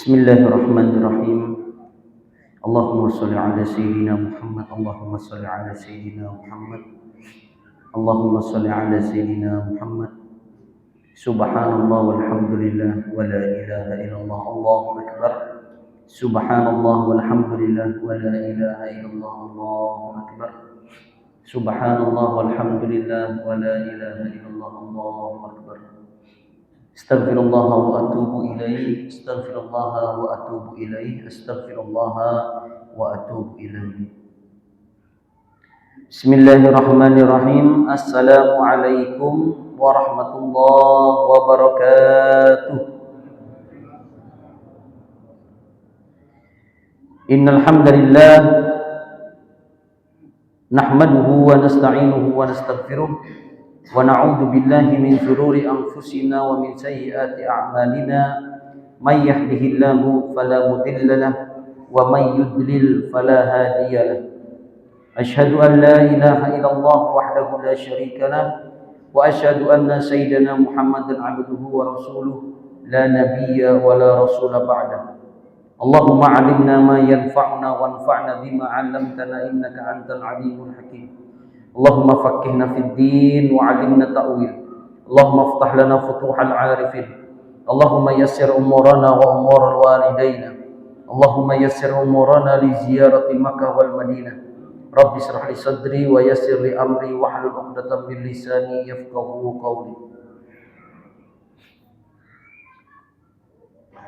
Bismillahirrahmanirrahim. Allahumma shalli ala sayyidina Muhammad. Allahumma shalli ala sayyidina Muhammad. Allahumma shalli ala sayyidina Muhammad. Subhanallah walhamdulillah wa la ilaha illallah. Allahu akbar. Subhanallah walhamdulillah wa la ilaha illallah. Allahu akbar. Subhanallah walhamdulillah wa la ilaha illallah. Allahu akbar. Astaghfirullah wa atubu ilaih. Astaghfirullah wa atubu ilaih. Astaghfirullah wa atubu ilaih. Bismillahirrahmanirrahim. Assalamualaikum warahmatullahi wabarakatuh. Innal hamdalillah nahmaduhu wa nasta'inuhu wa nastaghfiruh. Wa na'udzu billahi min shururi anfusina wa min sayyiati a'malina. May yahdihillahu fala mudilla lahu wa may yudlil fala hadiya lahu. Asyhadu an la ilaha illallah wahdahu la syarika lahu wa asyhadu anna sayyidana Muhammadan 'abduhu wa rasuluh la nabiyya wa la rasula ba'dahu. Allahumma 'allimna ma yanfa'una wanfa'na bima 'allamtana innaka antal 'alimul hakim. Allahumma faqqihna fid din wa 'allimna ta'wil. Allahumma iftah lana futuhal 'arifin. Allahumma yassir umurana wa umur walidaina. Allahumma yassir umurana li ziyarati Makkah wal Madinah. Rabbi shrah li sadri wa yassir li amri wahlul 'uqdatam min lisani yafqahu qawli.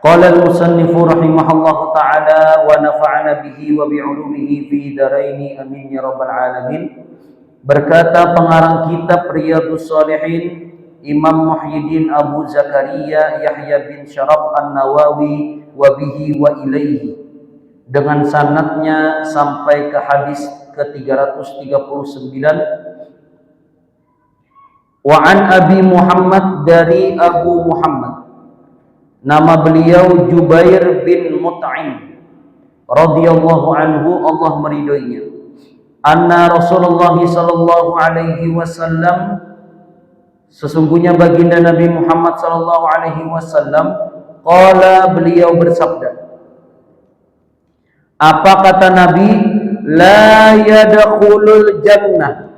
Qala al-musannifu rahimahullahu ta'ala wa nafa'ana bihi wa bi'ulumihi fi daraini amin ya rabbal alamin. Berkata pengarang kitab Riyadhus Shalihin, Imam Muhyiddin Abu Zakaria Yahya bin Syaraf An-Nawawi wa bihi wa ilaihi, dengan sanadnya sampai ke hadis ke-339. Wa an Abi Muhammad, dari Abu Muhammad, nama beliau Jubair bin Mut'im radhiyallahu anhu, Allah meridhoinya. Anna Rasulullah sallallahu alaihi wasallam, sesungguhnya baginda Nabi Muhammad sallallahu alaihi wasallam, qala, beliau bersabda. Apa kata Nabi? La yadkhulul jannah,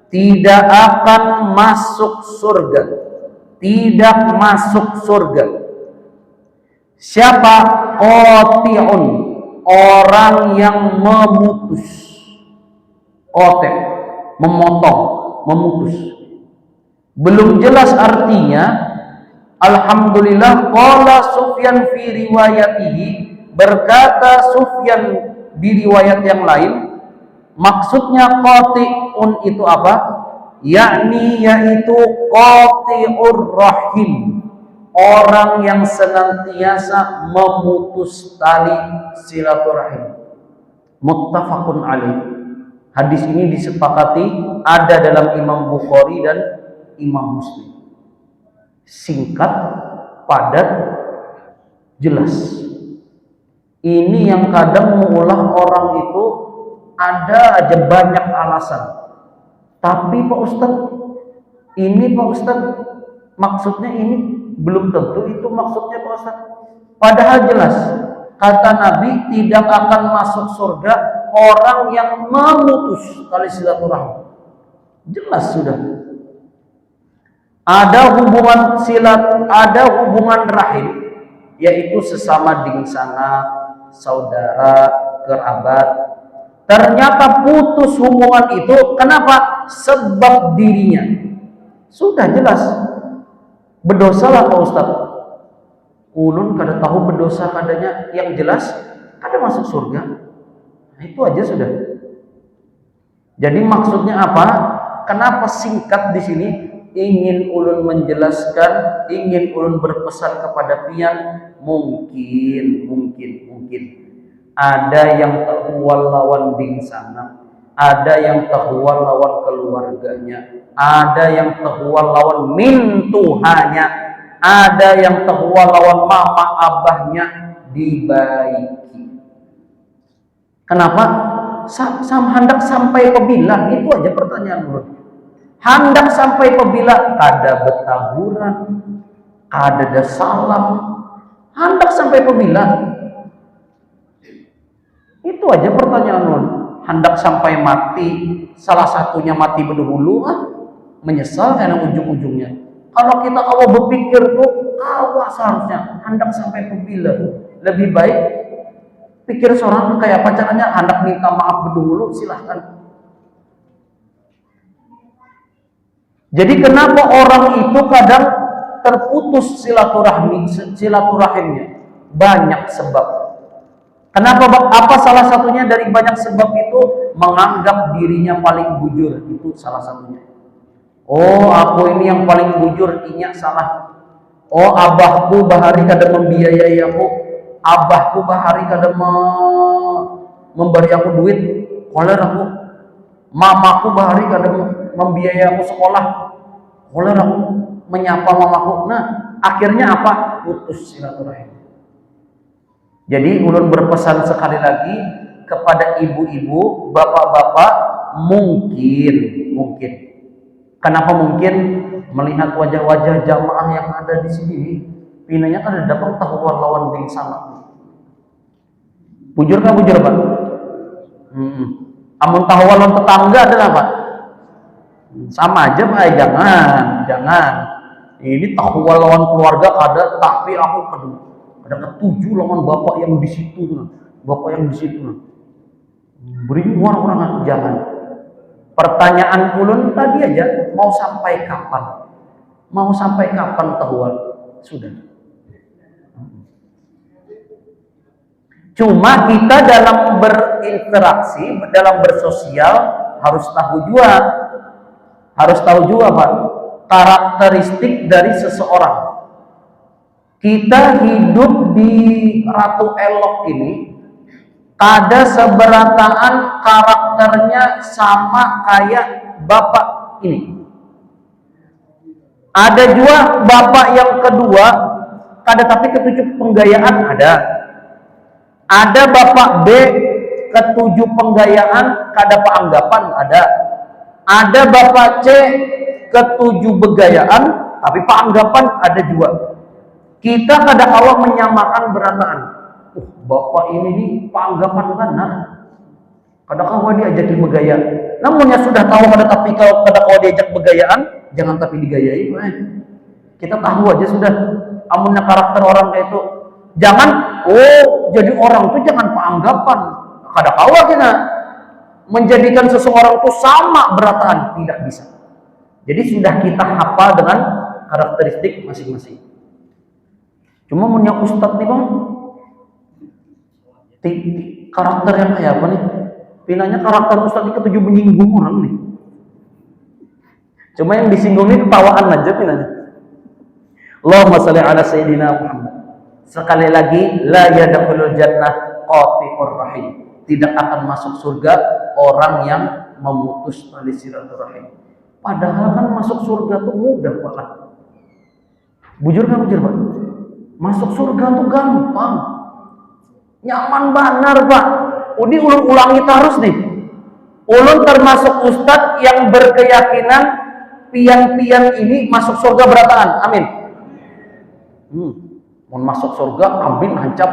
tidak akan masuk surga. Tidak masuk surga. Siapa? Qati'un, orang yang memutus. Qati', memotong, memutus. Belum jelas artinya. Alhamdulillah, qala Sufyan fi riwayatihi, berkata Sufyan di riwayat yang lain, maksudnya qati'un itu apa? Yakni yaitu qati'ur rahim, orang yang senantiasa memutus tali silaturahim. Muttafaqun alaih. Hadis ini disepakati ada dalam Imam Bukhari dan Imam Muslim. Singkat, padat, jelas. Ini yang kadang mengulah orang itu ada aja banyak alasan. Tapi Pak Ustadz, ini Pak Ustadz, maksudnya ini belum tentu itu maksudnya Pak Ustadz. Padahal jelas, kata Nabi tidak akan masuk surga orang yang memutus tali silaturahmi. Jelas sudah. Ada hubungan silat, ada hubungan rahim, yaitu sesama dingsana, saudara, kerabat. Ternyata putus hubungan itu, kenapa? Sebab dirinya. Sudah jelas. Berdosalah Pak Ustaz. Ulun kada tahu berdosa kadanya, yang jelas kada masuk surga. Itu aja sudah. Jadi maksudnya apa? Kenapa singkat di sini? Ingin ulun menjelaskan, ingin ulun berpesan kepada pian, mungkin ada yang terhual lawan bingsana, ada yang terhual lawan keluarganya, ada yang terhual lawan mintuhanya, ada yang terhual lawan mama abahnya, dibaiki. Kenapa? Hendak sampai pebila? Itu aja pertanyaan menurut. Hendak sampai pebila? Kada betaburan, kada ada salam, Hendak sampai pembila. Itu aja pertanyaan ulun. Hendak sampai mati, salah satunya mati berdahulu, menyesal karena ujung-ujungnya. Kalau kita berpikir tuh, seharusnya hendak sampai pembila. Lebih baik pikir seorang kayak apa caranya, hendak minta maaf berdahulu, silahkan. Jadi kenapa orang itu kadang terputus silaturahimnya? Banyak sebab. Kenapa? Apa salah satunya dari banyak sebab itu? Menganggap dirinya paling bujur, itu salah satunya. Oh, aku ini yang paling bujur, inya salah. Oh, abahku bahari kada membiayai aku. Abahku bahari kada memberi aku duit. Koler aku. Mamaku bahari kada membiayai aku sekolah. Koler aku menyapa mamaku. Nah, akhirnya apa? Putus silaturahim. Jadi ulun berpesan sekali lagi kepada ibu-ibu, bapak-bapak, mungkin kenapa mungkin melihat wajah-wajah jamaah yang ada di sini, pinanya kan ada dapat tahu lawan ding sama. Bujur kan bujur, Pak? Amun tahu lawan tetangga adalah Pak? Sama aja Pak, jangan. Ini tahu lawan keluarga ada, tapi aku ada ketujuh lawan bapak yang di situ tuh. Bapak yang di situ. Beri orang-orang jangan. Pertanyaan ulun tadi aja, mau sampai kapan? Mau sampai kapan tahuan? Sudah. Cuma kita dalam berinteraksi, dalam bersosial harus tahu juga Pak, karakteristik dari seseorang. Kita hidup di Ratu Elok ini, ada seberataan karakternya sama kayak bapak ini. Ada juga bapak yang kedua, tapi ketujuh penggayaan ada. Ada bapak B, ketujuh penggayaan, peanggapan ada. Ada bapak C, ketujuh begayaan, tapi peanggapan ada juga. Kita kadang-kala menyamakan berataan. Bapak ini nih peanggapan benar. Kadang-kala diajak begaya. Namun ya sudah tahu tapi kalau kadang-kala diajak begayaan, jangan tapi digayai. Kita tahu aja sudah. Amunnya karakter orang kayak itu. Jangan, jadi orang itu jangan peanggapan. Kadang-kala kita menjadikan seseorang itu sama berataan, tidak bisa. Jadi sudah kita hafal dengan karakteristik masing-masing. Cuma punya ustadz nih Bang, karakter yang kayak apa nih? Pinanya karakter ustadz ini ketujuh menyinggung orang nih. Cuma yang disinggung ini ketawaan aja pinanya. Allahumma sholli ala sayyidina Muhammad. Sekali lagi, la yadkhulul jannah qati'ur rahim. Tidak akan masuk surga orang yang memutus tali silaturahim. Padahal kan masuk surga tuh mudah Pak. Bujur kan bujur Pak? Masuk surga tuh gampang. Nyaman benar Pak. Ini ulun ulangi terus nih. Ulun termasuk ustadz yang berkeyakinan pian-pian ini masuk surga berataan. Amin. Mau masuk surga, amin hancap.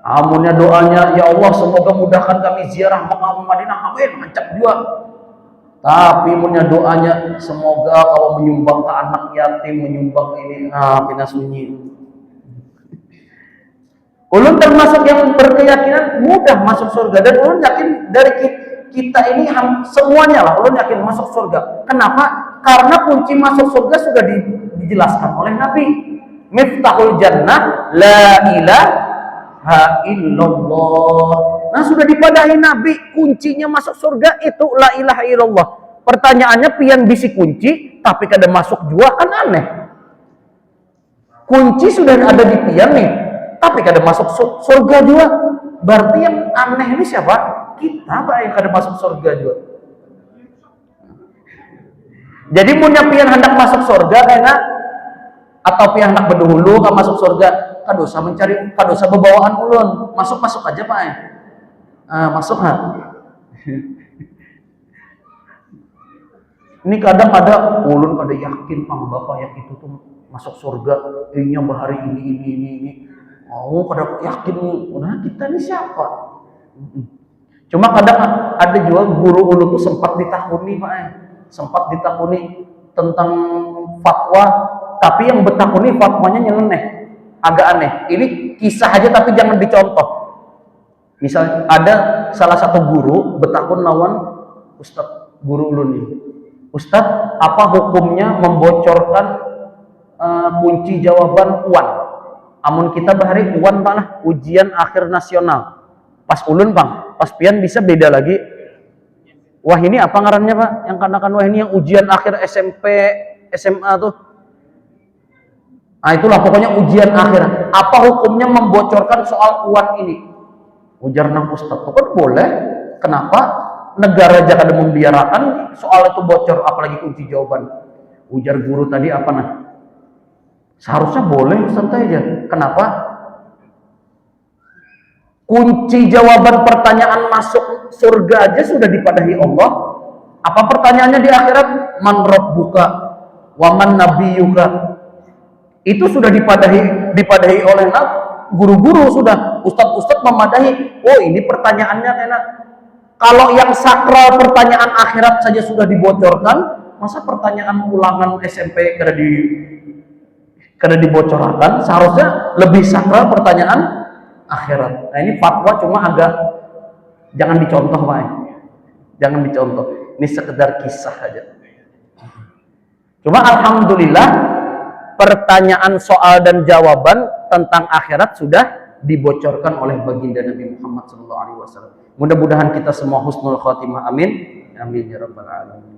Amunnya doanya, ya Allah semoga mudahkan kami ziarah makam Madinah, amin hancap juga. Tapi punya doanya semoga kalau menyumbang ke anak yatim, menyumbang ini, pina sunyi. Ulun termasuk yang berkeyakinan mudah masuk surga, dan ulun yakin dari kita ini semuanya lah, ulun yakin masuk surga. Kenapa? Karena kunci masuk surga sudah dijelaskan oleh Nabi. Miftahul jannah la ilaha illallah. Nah, sudah dipadahi Nabi, kuncinya masuk surga itu la ilaha illallah. Pertanyaannya pian bisi kunci tapi kada masuk jua, kan aneh. Kunci sudah ada di pian nih, tapi kada masuk surga juga. Berarti yang aneh ini siapa? Kita Pak yang kada masuk surga juga. Jadi punya pian hendak masuk surga karena atau pian hendak berdahulu kan masuk surga, kadosa mencari kadosa bebawaan ulun. Masuk aja Pak ya. Masuk Ini kadang ada ulun kada yakin pang bapak yang itu tuh masuk surga, ininya bahari ini. Oh, pada yakin nih, nah kita ini siapa? Cuma kadang ada juga guru ulun tuh sempat ditakuni Pak, sempat ditakuni tentang fatwa, tapi yang bertakuni fatwanya nyeleneh, agak aneh. Ini kisah aja tapi jangan dicontoh. Misal ada salah satu guru bertakun lawan Ustadz guru ulun ini. Ustadz, apa hukumnya membocorkan kunci jawaban UAN? Amun kita bahari UAN Pak lah, ujian akhir nasional. Pas ulun Pak, pas pian bisa beda lagi. Wah ini apa ngarannya Pak? Yang kanakan wah ini yang ujian akhir SMP, SMA tuh. Nah itulah pokoknya ujian akhir. Apa hukumnya membocorkan soal UAN ini? Ujar nang Ustadz, tuh kan boleh. Kenapa? Negara jangan membiarkan soal itu bocor, apalagi kunci jawaban. Ujar guru tadi apa nah? Seharusnya boleh, santai aja. Kenapa? Kunci jawaban pertanyaan masuk surga aja sudah dipadahi Allah. Apa pertanyaannya di akhirat? Man rabbuka wa man nabiyyuka. Itu sudah dipadahi oleh guru-guru sudah, ustadz-ustadz memadahi. Oh ini pertanyaannya enak. Kalau yang sakral pertanyaan akhirat saja sudah dibocorkan, masa pertanyaan ulangan SMP kada dibocorkan? Seharusnya lebih sakral pertanyaan akhirat. Nah ini fatwa cuma agak jangan dicontoh Pak. Jangan dicontoh. Ini sekedar kisah aja. Cuma alhamdulillah pertanyaan soal dan jawaban tentang akhirat sudah dibocorkan oleh baginda Nabi Muhammad SAW. Mudah-mudahan kita semua husnul khotimah, amin. Amin ya rabbal alamin.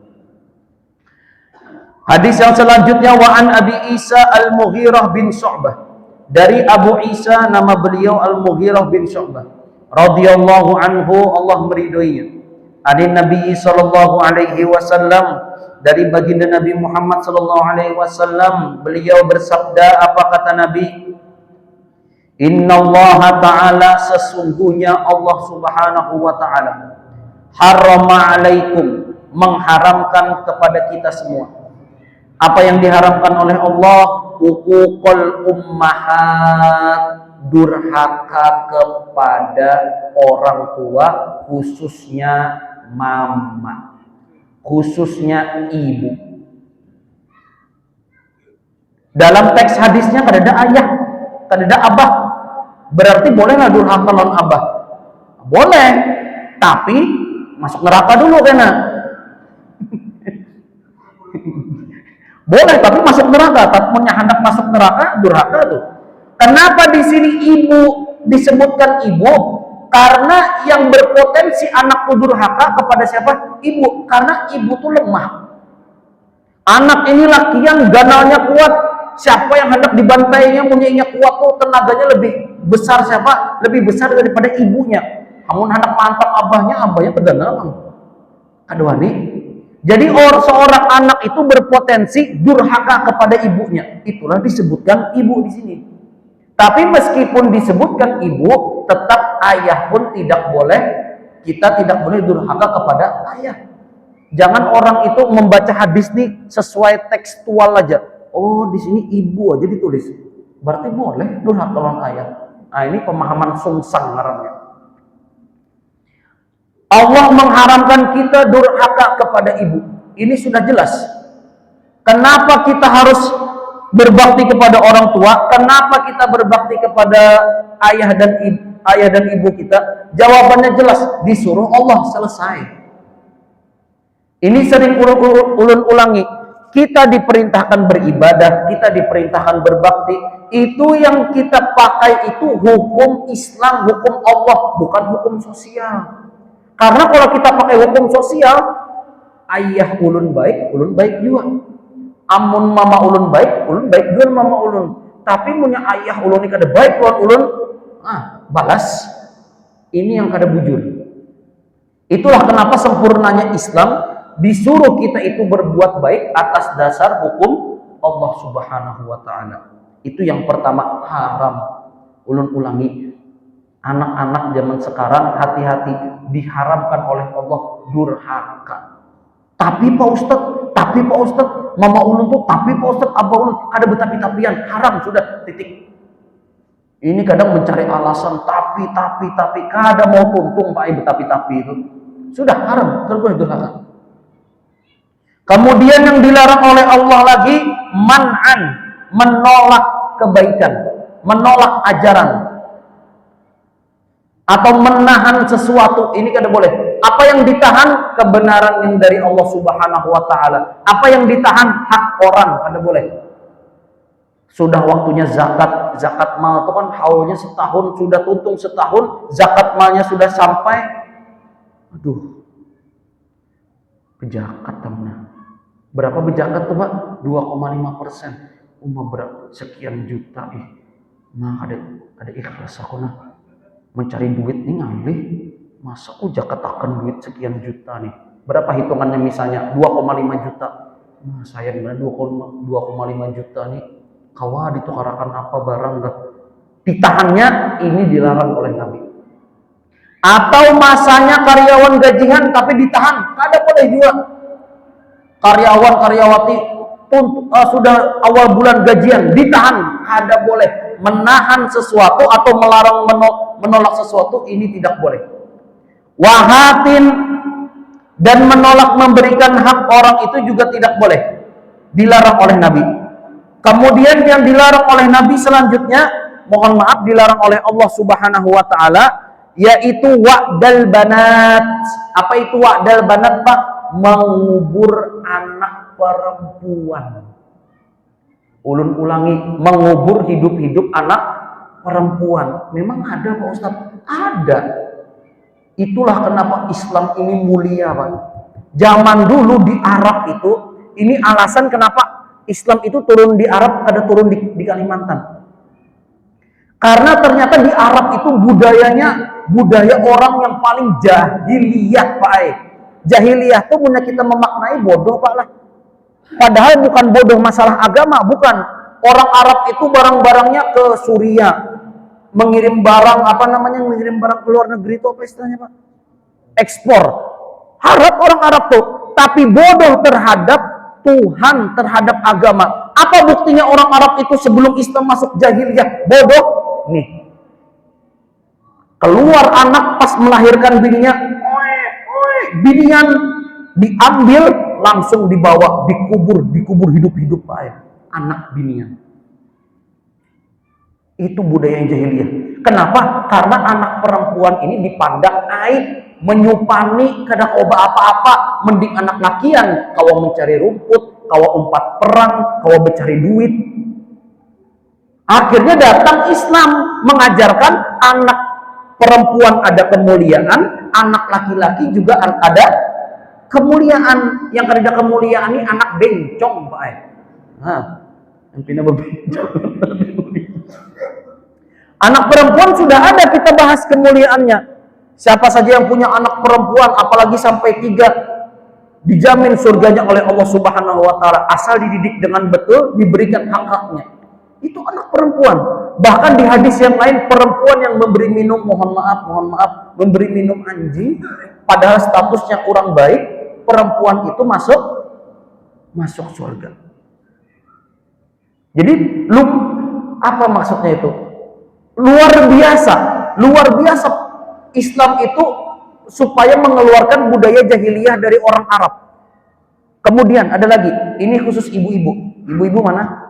Hadis yang selanjutnya wa an Abi Isa Al-Mughirah bin Syu'bah. Dari Abu Isa, nama beliau Al-Mughirah bin Syu'bah radhiyallahu anhu, Allah meridhoinya. Dari Nabi sallallahu alaihi wasallam, dari baginda Nabi Muhammad sallallahu alaihi wasallam, beliau bersabda, apa kata Nabi? Innallaha ta'ala, sesungguhnya Allah subhanahu wa ta'ala, harrama alaikum, mengharamkan kepada kita semua. Apa yang diharamkan oleh Allah? Uququl ummahat, durhaka kepada orang tua, khususnya mama, khususnya ibu. Dalam teks hadisnya kada ada ayah, kada ada abah. Berarti boleh nggak durhaka lawan abah? Boleh, tapi masuk neraka dulu kena. Boleh, tapi masuk neraka. Tapi punya hendak masuk neraka, durhaka tuh. Kenapa di sini ibu disebutkan ibu? Karena yang berpotensi anak tuh durhaka kepada siapa? Ibu. Karena ibu tuh lemah. Anak ini laki yang ganalnya kuat. Siapa yang hendak dibantainya, punyanya kuat tuh tenaganya lebih besar siapa? Lebih besar daripada ibunya. Kamu hendak mantap abahnya tegangan. Kadwani. Jadi seorang anak itu berpotensi durhaka kepada ibunya. Itulah disebutkan ibu di sini. Tapi meskipun disebutkan ibu, tetap ayah pun tidak boleh. Kita tidak boleh durhaka kepada ayah. Jangan orang itu membaca hadis nih sesuai tekstual aja. Oh, di sini ibu aja ditulis. Berarti boleh durhaka lawan ayah. Nah, ini pemahaman sungsang ngarannya. Allah mengharamkan kita durhaka kepada ibu. Ini sudah jelas. Kenapa kita harus berbakti kepada orang tua? Kenapa kita berbakti kepada ayah dan ibu kita? Jawabannya jelas, disuruh Allah, selesai. Ini sering ulun ulangi. Kita diperintahkan beribadah, kita diperintahkan berbakti. Itu yang kita pakai itu hukum Islam, hukum Allah, bukan hukum sosial. Karena kalau kita pakai hukum sosial, ayah ulun baik juga. Amun mama ulun baik juga mama ulun. Tapi punya ayah ulun ini kada baik lawan ulun, balas. Ini yang kada bujur. Itulah kenapa sempurnanya Islam, disuruh kita itu berbuat baik atas dasar hukum Allah Subhanahu wa taala. Itu yang pertama, haram. Ulun ulangi. Anak-anak zaman sekarang hati-hati, diharamkan oleh Allah durhaka. Tapi Pak Ustadz, tapi Pak Ustadz, Mama Ulun tuh tapi Pak Ustadz, Abah Ulun ada betapi-tapian, haram sudah, titik. Ini kadang mencari alasan tapi kadang mau tuntung Pak betapi-tapi itu. Sudah haram, terus durhaka. Kemudian yang dilarang oleh Allah lagi man'an, menolak kebaikan, menolak ajaran, atau menahan sesuatu. Ini kada boleh. Apa yang ditahan? Kebenaran yang dari Allah Subhanahu wa taala. Apa yang ditahan? Hak orang, kada boleh. Sudah waktunya zakat mal itu kan haulnya setahun, sudah tuntung setahun, zakat malnya sudah sampai. Aduh, bejakat teman. Berapa bejakat tuh Pak? 2,5%. Berapa? Sekian juta. Nah ada ikhlas aku nah. Mencari duit nih ngalih. Masa aku zakat akan duit sekian juta nih. Berapa hitungannya misalnya? 2,5 juta. Nah saya gimana 2,5 juta nih. Kawa ditukarakan apa barang dah. Ditahannya ini dilarang oleh Nabi. Atau masanya karyawan gajian tapi ditahan. Kada boleh juga. Karyawan karyawati sudah awal bulan gajian ditahan. Kada boleh. Menahan sesuatu atau melarang menolak sesuatu ini tidak boleh. Wahatin dan menolak memberikan hak orang itu juga tidak boleh. Dilarang oleh Nabi. Kemudian yang dilarang oleh Nabi selanjutnya, mohon maaf dilarang oleh Allah Subhanahu wa taala, yaitu wa'dal banat. Apa itu wa'dal banat, Pak? Mengubur anak perempuan. Ulun ulangi, mengubur hidup-hidup anak perempuan. Memang ada Pak Ustadz? Ada. Itulah kenapa Islam ini mulia, Pak. Zaman dulu di Arab itu, ini alasan kenapa Islam itu turun di Arab, ada turun di Kalimantan. Karena ternyata di Arab itu budaya orang yang paling jahiliyah, Pak. Jahiliyah itu punya kita memaknai bodoh, Pak lah. Padahal bukan bodoh masalah agama, bukan. Orang Arab itu barang-barangnya ke Suriah, mengirim barang, mengirim barang ke luar negeri itu apa istilahnya, Pak? Ekspor. Harap orang Arab tuh, tapi bodoh terhadap Tuhan, terhadap agama. Apa buktinya orang Arab itu sebelum Islam masuk jahiliyah? Bodoh. Nih. Keluar anak pas melahirkan bininya, bininya diambil langsung dibawa, dikubur hidup-hidup, Pak. Anak binian. Itu budaya yang jahiliyah. Kenapa? Karena anak perempuan ini dipandang aib, menyupani kada oba apa-apa, mending anak lakian kawa mencari rumput, kawa umpat perang, kawa mencari duit. Akhirnya datang Islam mengajarkan anak perempuan ada kemuliaan, anak laki-laki juga ada kemuliaan. Yang ada kemuliaan ini anak bencong, Pak. Yang pindah bebencong. Anak perempuan sudah ada, kita bahas kemuliaannya. Siapa saja yang punya anak perempuan, apalagi sampai 3, dijamin surganya oleh Allah Subhanahu wa taala asal dididik dengan betul, diberikan hak-haknya. Itu anak perempuan. Bahkan di hadis yang lain, perempuan yang memberi minum, mohon maaf, memberi minum anjing, padahal statusnya kurang baik, perempuan itu masuk surga. Jadi, apa maksudnya itu? Luar biasa. Islam itu supaya mengeluarkan budaya jahiliyah dari orang Arab. Kemudian ada lagi, ini khusus ibu-ibu. Ibu-ibu mana?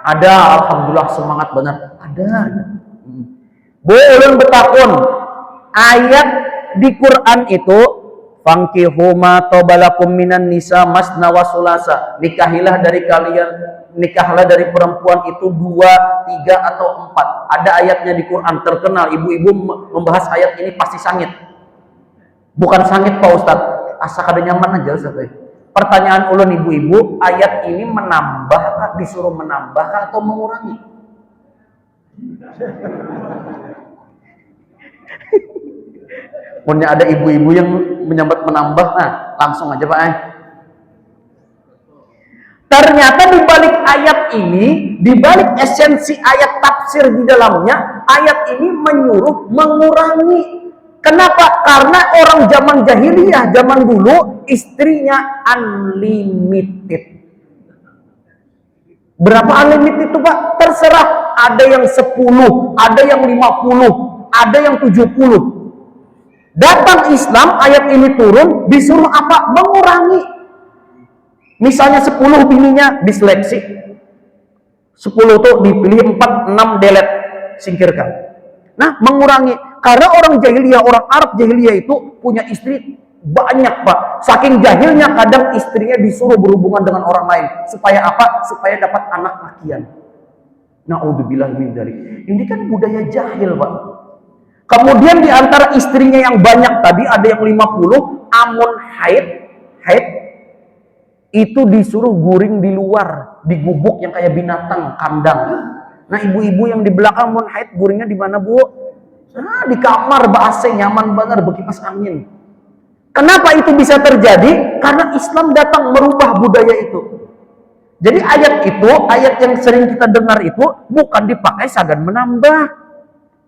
Ada, alhamdulillah, semangat benar. Ada. Bu ulun betakun, ayat di Quran itu fankihu ma tabalakum minan nisa masna wa sulasa. Nikahlah dari perempuan itu 2, 3 atau 4. Ada ayatnya di Quran terkenal. Ibu-ibu membahas ayat ini pasti sangit. Bukan sangit Pak Ustadz, asa kada nyaman aja Ustadz. Pertanyaan ulun ibu-ibu, ayat ini menambah, disuruh menambah atau mengurangi? Punya ada ibu-ibu yang menyambat menambah, nah langsung aja Pak. Ternyata di balik ayat ini, di balik esensi ayat tafsir di dalamnya, ayat ini menyuruh mengurangi. Kenapa? Karena orang zaman jahiliyah, zaman dulu istrinya unlimited. Berapa unlimited itu Pak? Terserah, ada yang 10, ada yang 50, ada yang 70. Datang Islam, ayat ini turun, disuruh apa? Mengurangi. Misalnya 10 bininya diseleksi. 10 tuh dipilih 4, 6 delete, singkirkan. Nah, mengurangi. Karena orang jahiliyah, orang Arab jahiliyah itu punya istri banyak Pak. Saking jahilnya kadang istrinya disuruh berhubungan dengan orang lain. Supaya apa? Supaya dapat anak lakian. Na'udzubillah min dzalik. Ini kan budaya jahil Pak. Kemudian di antara istrinya yang banyak tadi ada yang 50, amun haid itu disuruh guring di luar, di gubuk yang kayak binatang kandang. Nah, ibu-ibu yang di belakang amun haid guringnya di mana Bu? Nah, di kamar AC nyaman banget berkipas angin. Kenapa itu bisa terjadi? Karena Islam datang merubah budaya itu. Jadi ayat itu, ayat yang sering kita dengar itu bukan dipakai sagan menambah.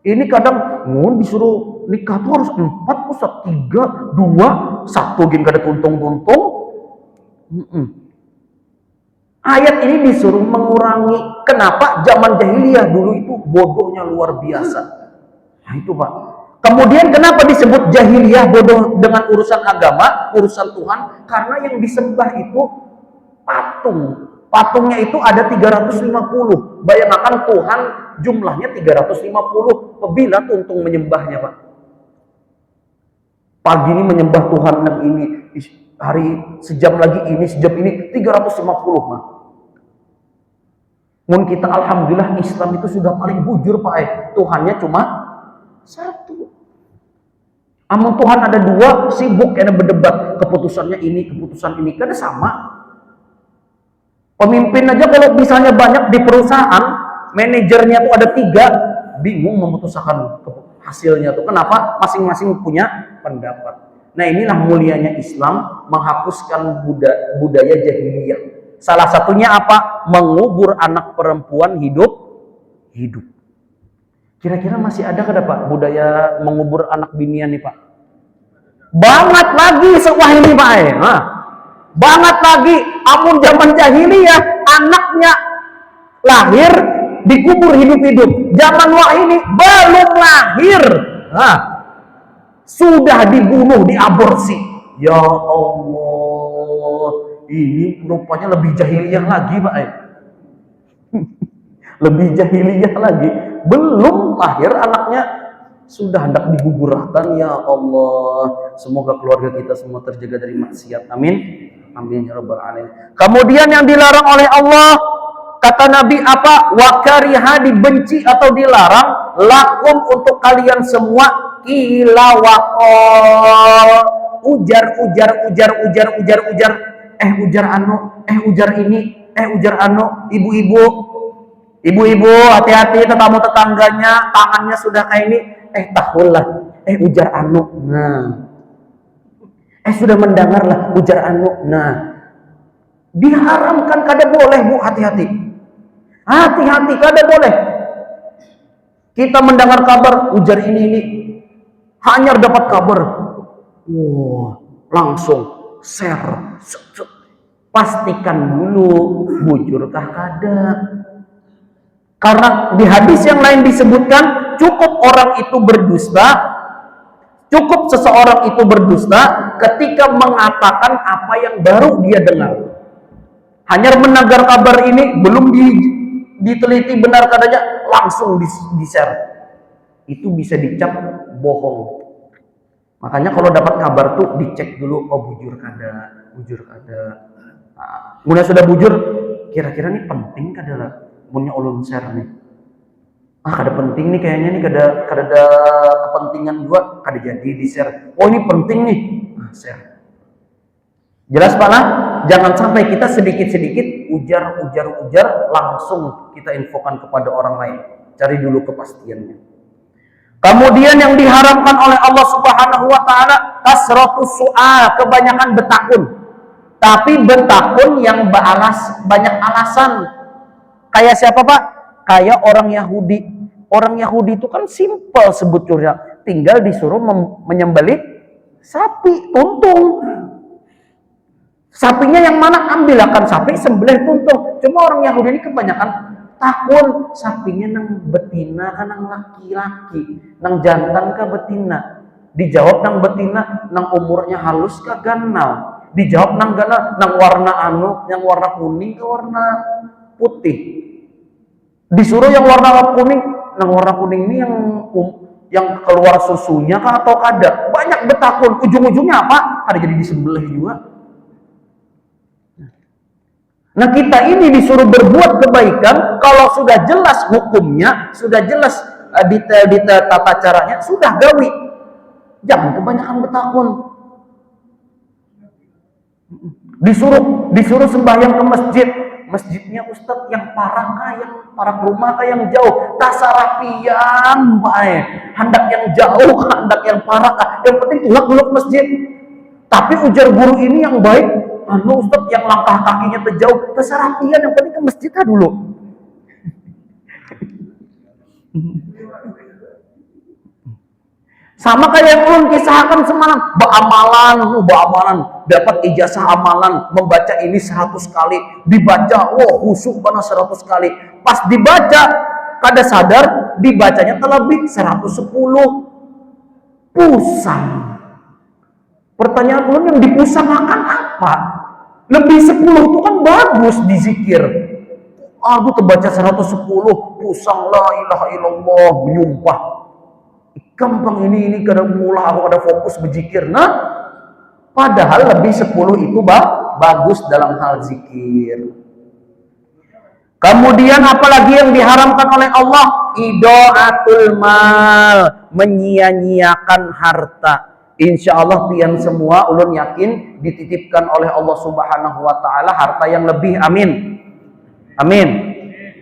Ini kadang disuruh nikah tuh harus 4, Ustaz, 3, 2, 1 gini kada tuntung-tuntung. Ayat ini disuruh mengurangi. Kenapa? Zaman jahiliyah dulu itu bodohnya luar biasa. Nah itu Pak. Kemudian kenapa disebut jahiliyah bodoh dengan urusan agama, urusan Tuhan? Karena yang disembah itu patung. Patungnya itu ada 350. Bayangkan Tuhan jumlahnya 350. Bila tuntung menyembahnya Pak? Pagi ini menyembah Tuhan yang ini, hari sejam lagi ini, sejam ini 350 Pak. Mun kita alhamdulillah Islam itu sudah paling bujur Pak. Tuhannya cuma 1. Amun Tuhan ada 2, sibuk karena berdebat. Keputusannya ini, keputusan ini. Karena sama. Pemimpin aja kalau misalnya banyak di perusahaan, manajernya tuh ada 3, bingung memutuskan hasilnya tuh. Kenapa? Masing-masing punya pendapat. Nah inilah mulianya Islam menghapuskan budaya jahiliyah. Salah satunya apa? Mengubur anak perempuan hidup. Kira-kira masih ada kada Pak budaya mengubur anak binian nih Pak? Banget lagi sewah ini Pak. Nah, banget lagi. Amun zaman jahiliyah anaknya lahir dikubur hidup-hidup. Zaman wah ini belum lahir, nah, sudah dibunuh, diaborsi. Ya Allah, ini rupanya lebih jahiliyah lagi Pak. Lebih jahiliyah lagi. Belum lahir anaknya sudah hendak digugurkan. Ya Allah, semoga keluarga kita semua terjaga dari maksiat. Amin. Amin ya rabbal alamin. Kemudian yang dilarang oleh Allah, kata Nabi apa? Wa kariha, dibenci atau dilarang, lakum untuk kalian semua, ila wa qal, ujar ujar anu, ujar ini, ujar anu, ibu-ibu hati-hati, tetamu tetangganya tangannya sudah kayak ini, tahullah, ujar anu. Nah, sudah mendengarlah ujar anu. Nah, diharamkan, kada boleh Bu, hati-hati. Hati-hati, kada boleh. Kita mendengar kabar ujar ini hanya dapat kabar. Langsung share. Pastikan dulu bujurkah kada. Karena di hadis yang lain disebutkan cukup orang itu berdusta, cukup seseorang itu berdusta ketika mengatakan apa yang baru dia dengar. Hanya mendengar kabar ini, belum diteliti benar kadanya, langsung di-share. Itu bisa dicap bohong. Makanya kalau dapat kabar tuh dicek dulu, bujur kada. Nah, mulai sudah bujur, kira-kira nih penting kada lah, punya ulun share nih. Kada penting nih kayaknya nih, kada ada kepentingan gua, kada jadi di-share. Ini penting nih, share. Jelas Pak lah? Jangan sampai kita sedikit-sedikit ujar langsung kita infokan kepada orang lain. Cari dulu kepastiannya. Kemudian yang diharamkan oleh Allah Subhanahu wa taala, kasratus su'al, kebanyakan bertakun. Tapi bertakun yang banyak alasan. Kayak siapa Pak? Kayak orang Yahudi. Orang Yahudi itu kan simpel sebetulnya. Tinggal disuruh menyembelih sapi, tuntung. Sapinya yang mana? Ambilkan sapi, sembelih tuntung. Cuma orang Yahudi ini kebanyakan takun sapinya nang betina kan nang laki-laki, nang jantan ka betina. Dijawab nang betina, nang umurnya halus ka ganal. Dijawab nang ganal, nang warna yang warna kuning ke warna putih. Disuruh yang warna kuning, nang warna kuning ini yang keluar susunya kah atau kada? Banyak betakun. Ujung-ujungnya apa? Ada jadi disembelih juga. Nah, kita ini disuruh berbuat kebaikan kalau sudah jelas hukumnya, sudah jelas detail-detail tata caranya, sudah gawi. Jangan kebanyakan betakun. Disuruh sembahyang ke masjid. Masjidnya Ustadz yang parah kah, yang parah rumah kah, yang jauh? Tasarapian baik. Hendak yang jauh, hendak yang parah kah? Yang penting tulak-tulak masjid. Tapi ujar guru ini yang baik, Ustadz yang langkah kakinya terjauh, kesarapian, yang penting ke masjid dulu. Sama kayak yang ulun kisahkan semalam, beramalan, dapat ijazah amalan, membaca ini 100 kali, dibaca, khusyuk karena 100 kali. Pas dibaca, kada sadar, dibacanya terlebih 110. Pusang. Pertanyaan ulun, yang dipusangkan apa? Lebih 10 itu kan bagus dizikir. Aku terbaca 110, pusang la ilaha illallah, menyumpah. Gampang ini kada mula aku kada fokus berzikir. Nah, padahal lebih 10 itu bagus dalam hal zikir. Kemudian apalagi yang diharamkan oleh Allah? Idaatul mal, menyia-nyiakan harta. Insya Allah pian semua ulun yakin dititipkan oleh Allah Subhanahu wa taala harta yang lebih. Amin. Amin.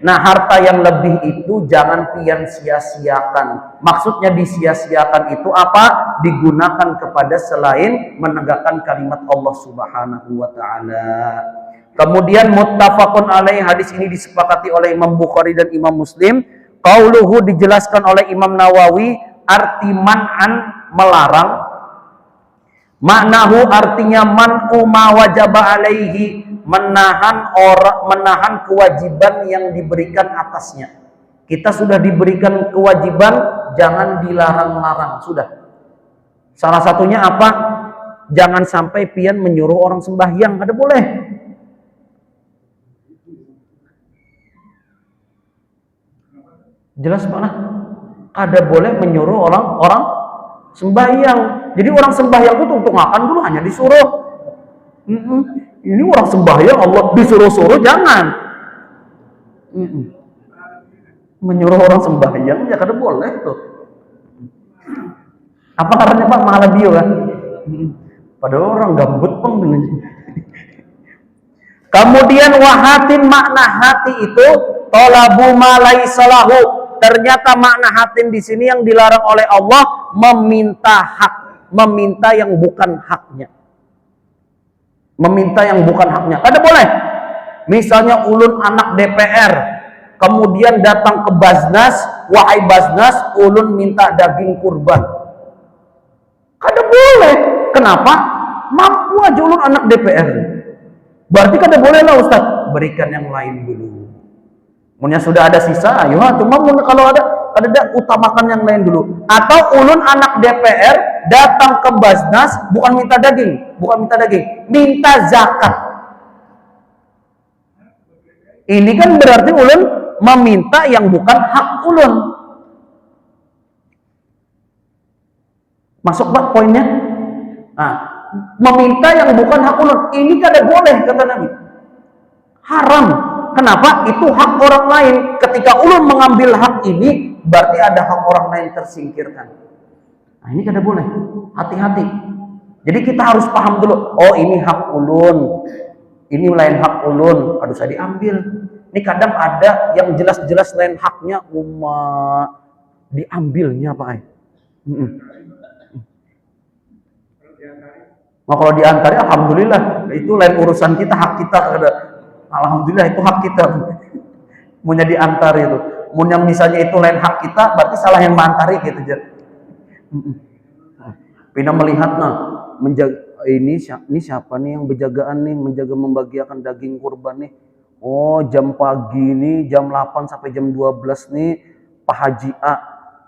Nah, harta yang lebih itu jangan pian sia-siakan. Maksudnya disia-siakan itu apa? Digunakan kepada selain menegakkan kalimat Allah Subhanahu wa taala. Kemudian muttafaqun alaih, hadis ini disepakati oleh Imam Bukhari dan Imam Muslim. Qauluhu dijelaskan oleh Imam Nawawi, arti man'an melarang. Maknahu artinya man'u ma wajaba alaihi, menahan kewajiban yang diberikan atasnya. Kita sudah diberikan kewajiban, jangan dilarang-larang, sudah. Salah satunya apa? Jangan sampai pian menyuruh orang sembahyang, ada boleh. Jelas mana? Ada boleh menyuruh orang sembahyang. Jadi orang sembahyang itu untuk makan dulu hanya disuruh. Ini orang sembahyang Allah disuruh-suruh, jangan. Menyuruh orang sembahyang ya kada boleh tuh. Apa karena Pak malah bio kan? Padahal orang gambut pun. Kemudian wahatin, makna hati itu talabu ma laisa lahu. Ternyata makna hatin di sini yang dilarang oleh Allah, meminta hak, meminta yang bukan haknya. Meminta yang bukan haknya. Kada boleh. Misalnya ulun anak DPR, kemudian datang ke Basnas, wahai Basnas, ulun minta daging kurban. Kada boleh. Kenapa? Mampu aja ulun anak DPR. Berarti kada boleh lah Ustaz, berikan yang lain dulu. Munnya sudah ada sisa, ayo cuma kalau ada utamakan yang lain dulu. Atau ulun anak DPR datang ke Basnas bukan minta daging, minta zakat. Ini kan berarti ulun meminta yang bukan hak ulun. Masuk Pak poinnya? Nah, meminta yang bukan hak ulun, ini kada boleh kata Nabi. Haram. Kenapa? Itu hak orang lain. Ketika ulun mengambil hak ini, berarti ada hak orang lain tersingkirkan. Nah, ini kada boleh. Hati-hati. Jadi kita harus paham dulu. Oh, ini hak ulun. Ini lain hak ulun. Harus saya diambil. Ini kadang ada yang jelas-jelas lain haknya, diambilnya Pak. Nah, kalau diantari, alhamdulillah. Itu lain urusan kita, hak kita. Alhamdulillah itu hak kita. Munya diantari itu. Munya misalnya itu lain hak kita, berarti salah yang mantari gitu. Pina melihat menjaga ini siapa nih yang berjagaan nih, menjaga membagiakan daging kurban nih. Oh, jam pagi nih, jam 8 sampai jam 12 nih, Pak Haji A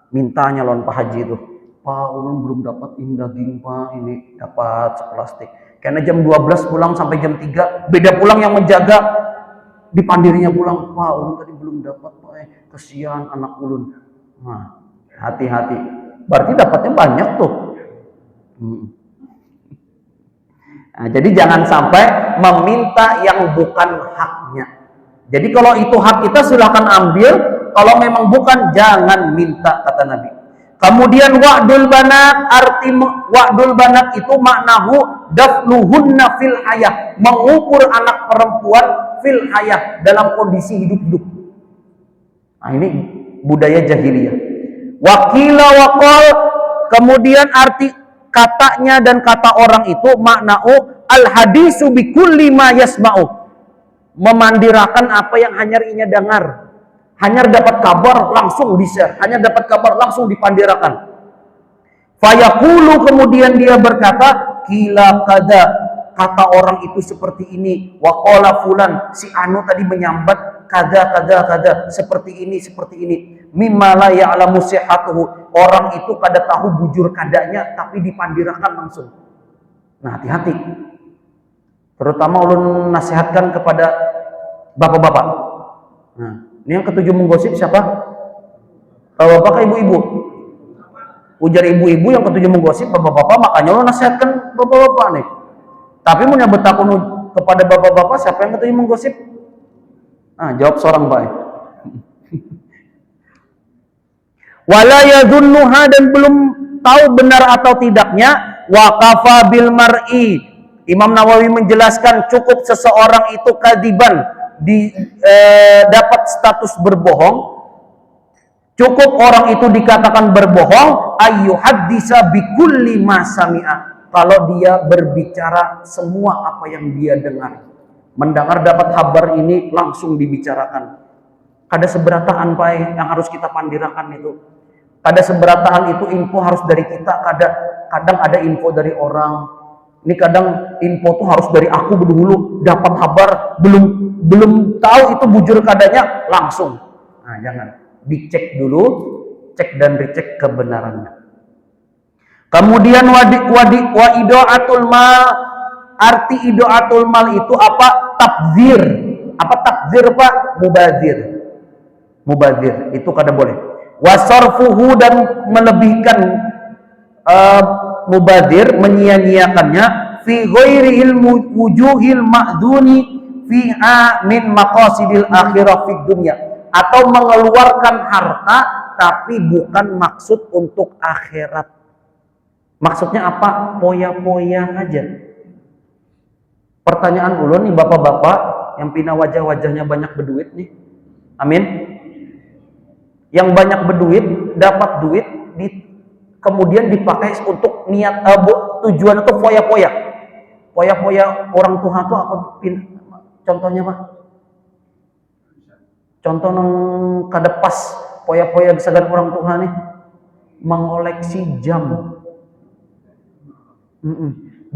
minta nyalon Pak Haji itu. Pak, ulun belum dapat ini daging Pak, ini dapat seplastik. Karena jam 12 pulang sampai jam 3, beda pulang yang menjaga, dipandirinya pulang. Pak, ulun tadi belum dapat Pak, kesian anak ulun. Nah, hati-hati. Berarti dapatnya banyak tuh. Nah, jadi jangan sampai meminta yang bukan haknya. Jadi kalau itu hak kita silahkan ambil, kalau memang bukan jangan minta, kata Nabi. Kemudian wa'dul banat, arti wa'dul banat itu maknahu dafnuhunna fil hayah, mengubur anak perempuan fil hayah, dalam kondisi hidup-hidup. Nah, ini budaya jahiliyah. Wakila waqal, kemudian arti katanya dan kata orang itu makna'u al-hadisu bikulli ma yasma'u, memandirakan apa yang hanyar dengar. Hanyar dapat kabar langsung di-share, hanyar dapat kabar langsung dipandirakan. Fayaqulu, kemudian dia berkata, kila kada, kata orang itu seperti ini, waqala fulan, si anu tadi menyambat kada, seperti ini, mimma la ya'lamu sihhatuhu, orang itu kada tahu bujur kadanya tapi dipandirakan langsung. Nah, hati-hati. Terutama ulun nasihatkan kepada bapak-bapak. Nah, ini yang ketujuh menggosip siapa? Bapak-bapak ke ibu-ibu? Ujar ibu-ibu yang ketujuh menggosip bapak-bapak, makanya ulun nasihatkan bapak-bapak nih. Tapi mau nyabet aku kepada bapak-bapak, siapa yang ketujuh menggosip? Nah, jawab seorang baik. Wala yadhunnuha, dan belum tahu benar atau tidaknya, wa kafa bil mar'i. Imam Nawawi menjelaskan cukup seseorang itu kadiban, dapat status berbohong. Cukup orang itu dikatakan berbohong, ayyuhaddisa bikulli ma sami'a, kalau dia berbicara semua apa yang dia dengar. Mendengar dapat kabar ini langsung dibicarakan. Kada seberataan Pak yang harus kita pandirakan itu. Kada seberataan itu info harus dari kita, kadang ada info dari orang. Ini kadang info tuh harus dari aku dulu, dapat kabar belum tahu itu bujur kadanya langsung. Nah, jangan. Dicek dulu, cek dan recheck kebenarannya. Kemudian wa idaatul mal, arti idaatul mal itu apa? Tabdzir. Apa tabdzir Pak? Mubadzir itu kada boleh. Wasarfuhu, dan melebihkan mubadzir, menyia-nyiakannya, fi ghairil wujuhil ma'dzuni fiha min maqasidil akhirah fid dunya, atau mengeluarkan harta tapi bukan maksud untuk akhirat. Maksudnya apa? Poya-poya aja. Pertanyaan ulun nih bapak-bapak yang pina wajah-wajahnya banyak berduit nih. Amin. Yang banyak berduit, dapat duit, kemudian dipakai untuk niat tujuan itu poya-poya. Poya-poya orang tua tuh apa? Contohnya Pak? Contoh nang kada pas poya-poya sagan orang tua nih, mengoleksi jam.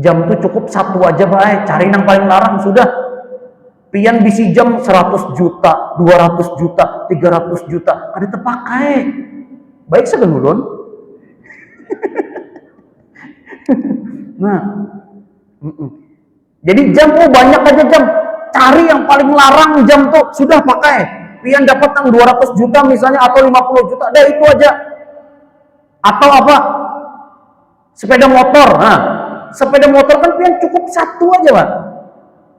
Jam tuh cukup satu aja Pak, cari nang paling larang sudah. Pian bisi jam 100 juta, 200 juta, 300 juta, kada terpakai. Baik sagan ulun. Nah, jadi jam banyak aja jam. Cari yang paling larang jam tuh sudah pakai. Pian dapat nang 200 juta misalnya atau 50 juta, dah itu aja. Atau apa? Sepeda motor. Nah, sepeda motor kan pian cukup satu aja Pak.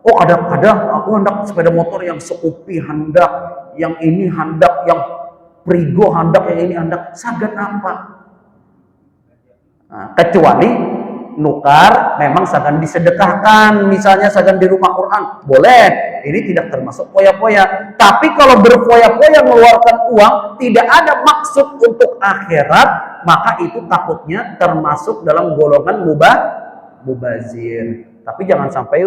Oh, kadang aku hendak sepeda motor yang seupi hendak, yang ini hendak, yang prigo hendak, yang ini hendak. Sagan apa? Nah, kecuali nukar memang sagan disedekahkan, misalnya sagan di rumah Quran, boleh. Ini tidak termasuk poya-poya. Tapi kalau berpoya-poya mengeluarkan uang tidak ada maksud untuk akhirat, maka itu takutnya termasuk dalam golongan mubazir. Tapi jangan sampai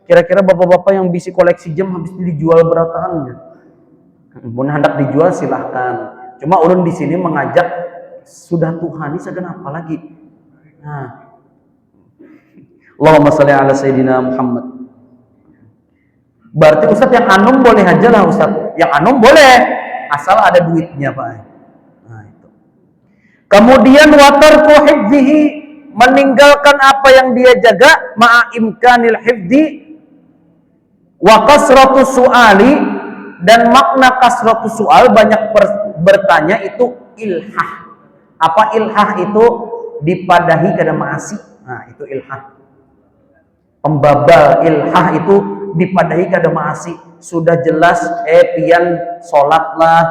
kira-kira bapak-bapak yang bisi koleksi jam habis dijual berataan. Mun hendak dijual silahkan. Cuma ulun di sini mengajak sudah Tuhani sagan apa lagi. Nah, Allahumma sholli ala Sayyidina Muhammad. Berarti Ustadz yang anum boleh aja lah Ustadz. Yang anum boleh, asal ada duitnya Pak. Nah, itu. Kemudian watarku hifdzihi, meninggalkan apa yang dia jaga, ma'a imkanil hifdzi, wa kasratu su'ali, dan makna kasratu su'al, banyak bertanya, itu ilhah. Apa ilhah itu? Dipadahi kada maasi. Nah, itu ilhah. Pembabal ilhah itu dipadahi kada maasi. Sudah jelas pian salat lah,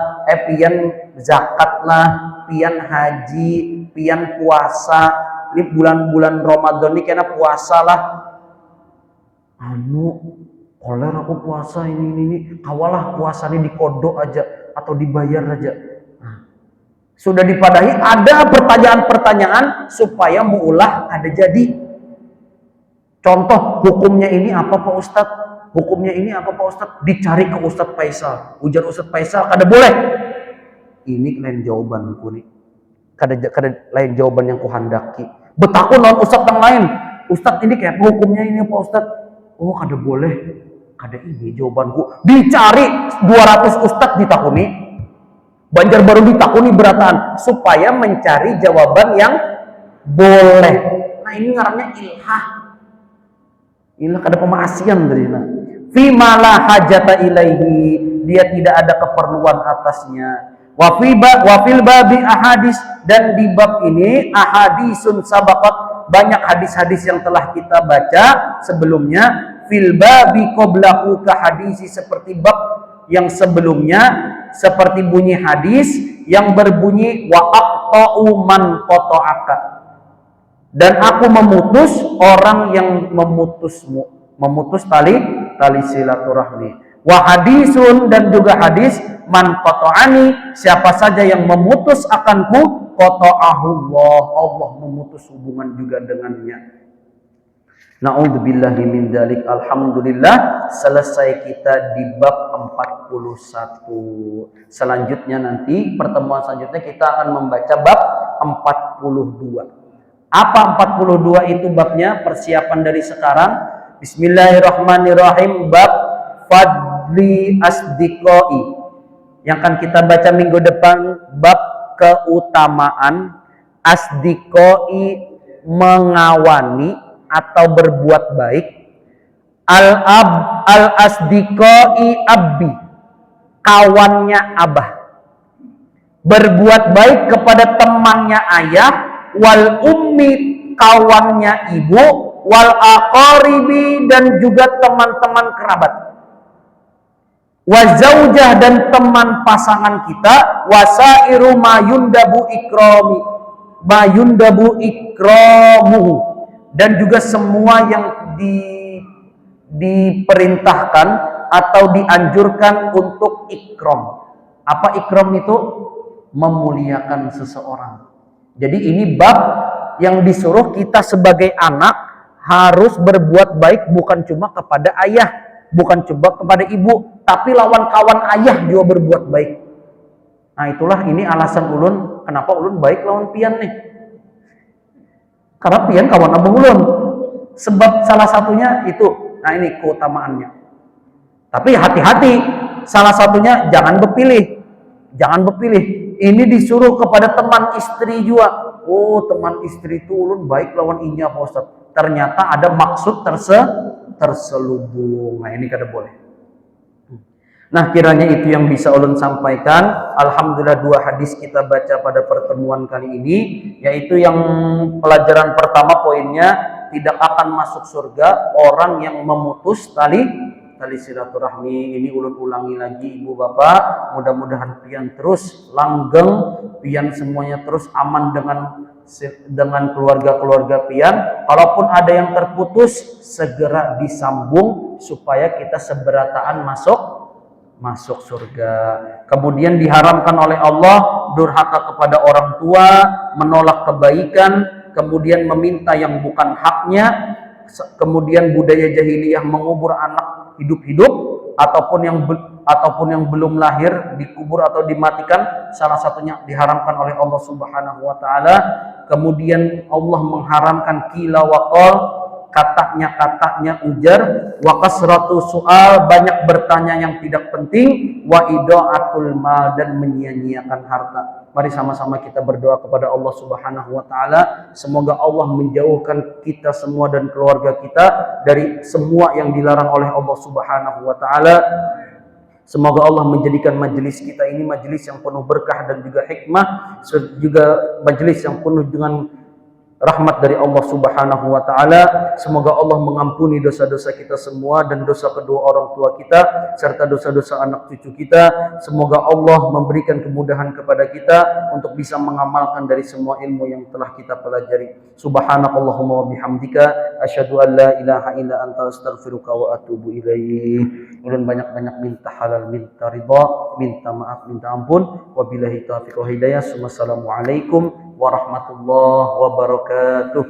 pian zakat lah, pian haji, pian puasa. Ini bulan-bulan Ramadan ini kena puasa lah. Koler aku puasa ini kawalah puasa ini dikodok aja atau dibayar aja. Sudah dipadahi, ada pertanyaan-pertanyaan supaya muulah ada jadi. Contoh, hukumnya ini apa Pak Ustadz? Hukumnya ini apa Pak Ustadz? Dicari ke Ustadz Faisal. Ujar Ustadz Faisal, kada boleh. Ini lain jawabanku nih. Kada lain jawaban yang kuhandaki. Betakun non Ustadz yang lain. Ustadz ini kayak hukumnya ini Pak Ustadz. Oh kada boleh. Kada ini jawabanku. Dicari 200 Ustadz ditakuni. Banjarbaru ditakuni berataan supaya mencari jawaban yang boleh. Nah ini ngarannya ilhah. Ilhah kada pemaasian dari nah. Fi ma la hajata ilaihi, dia tidak ada keperluan atasnya. Wa fil babi ahadis, dan di bab ini ahadisun sabaqat, banyak hadis-hadis yang telah kita baca sebelumnya. Fil babi qablahu ka hadisi, seperti bab yang sebelumnya, seperti bunyi hadis yang berbunyi wa aqta'u man qata'aka, dan aku memutus orang yang memutusmu, memutus tali silaturahmi. Wa hadisun, dan juga hadis man qata'ani, siapa saja yang memutus akanku, qata'ahullah, Allah memutus hubungan juga dengannya. Na'udzubillahi min dzalik. Alhamdulillah, selesai kita di bab 41. Selanjutnya nanti pertemuan selanjutnya kita akan membaca bab 42. Apa 42 itu babnya? Persiapan dari sekarang. Bismillahirrahmanirrahim. Bab fadli asdiqai, yang akan kita baca minggu depan. Bab keutamaan asdiqai, mengawani atau berbuat baik. Al asdiqai abbi, kawannya abah. Berbuat baik kepada temannya ayah. Wal ummi, kawannya ibu. Wal aqaribi, dan juga teman-teman kerabat. Wa zaujah, dan teman pasangan kita. Wasairu mayundabu ikrami, mayundabu ikramuhu, dan juga semua yang diperintahkan atau dianjurkan untuk ikram. Apa ikram itu? Memuliakan seseorang. Jadi ini bab yang disuruh kita sebagai anak harus berbuat baik, bukan cuma kepada ayah, bukan cuma kepada ibu, tapi lawan kawan ayah juga berbuat baik. Nah itulah ini alasan ulun kenapa ulun baik lawan pian nih. Karena pian kawan abah ulun. Sebab salah satunya itu. Nah ini keutamaannya. Tapi hati-hati. Salah satunya jangan berpilih. Jangan berpilih. Ini disuruh kepada teman istri juga. Oh teman istri itu ulun baik lawan inya Pak Ustaz. Ternyata ada maksud terselubung. Nah ini kada boleh. Nah kiranya itu yang bisa ulun sampaikan. Alhamdulillah 2 hadis kita baca pada pertemuan kali ini, yaitu yang pelajaran pertama poinnya, tidak akan masuk surga orang yang memutus tali silaturahmi. Ini ulun ulangi lagi ibu bapak, mudah-mudahan pian terus langgeng, pian semuanya terus aman dengan keluarga-keluarga pian. Kalaupun ada yang terputus, segera disambung supaya kita seberataan masuk surga. Kemudian diharamkan oleh Allah durhaka kepada orang tua, menolak kebaikan, kemudian meminta yang bukan haknya, kemudian budaya jahiliyah mengubur anak hidup-hidup ataupun yang belum lahir dikubur atau dimatikan, salah satunya diharamkan oleh Allah Subhanahu wa taala. Kemudian Allah mengharamkan qila wa qal, katanya ujar, wa kasratu soal, banyak bertanya yang tidak penting, wa idaatul mal, dan menyia-nyiakan harta. Mari sama-sama kita berdoa kepada Allah Subhanahu wa taala, semoga Allah menjauhkan kita semua dan keluarga kita dari semua yang dilarang oleh Allah Subhanahu wa taala. Semoga Allah menjadikan majelis kita ini majelis yang penuh berkah dan juga hikmah, juga majelis yang penuh dengan rahmat dari Allah Subhanahu wa taala. Semoga Allah mengampuni dosa-dosa kita semua dan dosa kedua orang tua kita serta dosa-dosa anak cucu kita. Semoga Allah memberikan kemudahan kepada kita untuk bisa mengamalkan dari semua ilmu yang telah kita pelajari. Subhanakallahumma wa bihamdika asyhadu an la ilaha illa anta astaghfiruka wa atubu ilaik. Ulun banyak-banyak minta halal, minta ridha, minta maaf, minta ampun. Wabillahi taufiq wal hidayah. Wassalamualaikum warahmatullahi wabarakatuh.